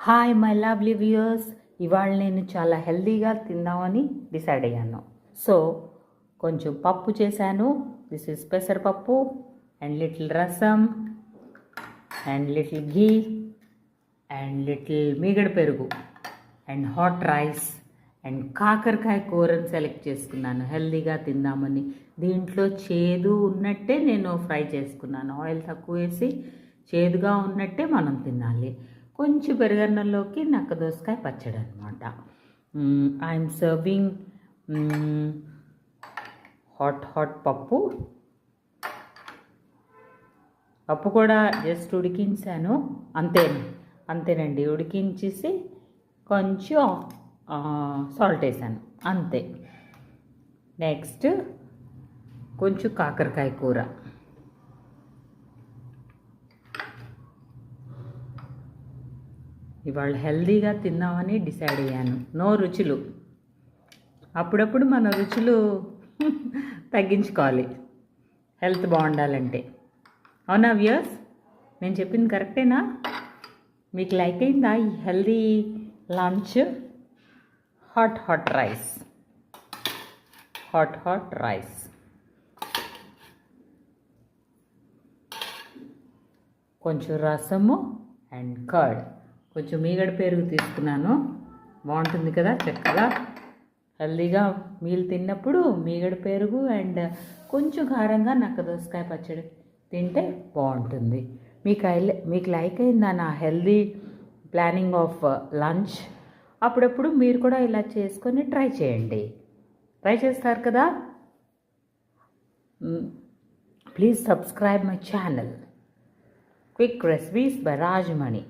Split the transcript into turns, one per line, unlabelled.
Hi my lovely viewers, ఇవాళ నేను చాలా హెల్తీగా తిందామని డిసైడ్ అయ్యాను. సో కొంచెం పప్పు చేశాను. దిస్ ఇస్ పెసరపప్పు అండ్ లిటిల్ రసం and little ghee and little మీగడ పెరుగు అండ్ హాట్ రైస్ అండ్ కాకరకాయ కూరని సెలెక్ట్ చేసుకున్నాను హెల్తీగా తిందామని. దీంట్లో చేదు ఉన్నట్టే నేను ఫ్రై చేసుకున్నాను. ఆయిల్ తక్కువ వేసి చేదుగా ఉన్నట్టే మనం తినాలి. కొంచెం పెరుగన్నంలోకి నక్క దోసకాయ పచ్చడి అనమాట. ఐఎమ్ సర్వింగ్ హాట్ పప్పు కూడా జస్ట్ ఉడికించాను, అంతేనండి. ఉడికించేసి కొంచెం సాల్ట్ వేసాను, అంతే. నెక్స్ట్ కొంచెం కాకరకాయ కూర. ఇవాళ హెల్తీగా తిందామని డిసైడ్ అయ్యాను. నో రుచులు. అప్పుడప్పుడు మన రుచులు తగ్గించుకోవాలి హెల్త్ బాగుండాలంటే. అవునా వ్యూయర్స్? నేను చెప్పింది కరెక్టేనా? మీకు లైక్ అయిందా ఈ హెల్తీ లంచ్? హాట్ రైస్ కొంచెం రసము అండ్ కర్డ్, కొంచెం మీగడ పెరుగు తీసుకున్నాను. బాగుంటుంది కదా, చక్కగా హెల్తీగా మీల్ తిన్నప్పుడు మీగడ పెరుగు అండ్ కొంచెం కారంగా నక్క దోసకాయ పచ్చడి తింటే బాగుంటుంది. మీకు లైక్ అయిందా నా హెల్తీ ప్లానింగ్ ఆఫ్ లంచ్? అప్పుడప్పుడు మీరు కూడా ఇలా చేసుకొని ట్రై చేయండి. ట్రై చేస్తారు కదా? Please subscribe my channel quick recipes by Rajamani.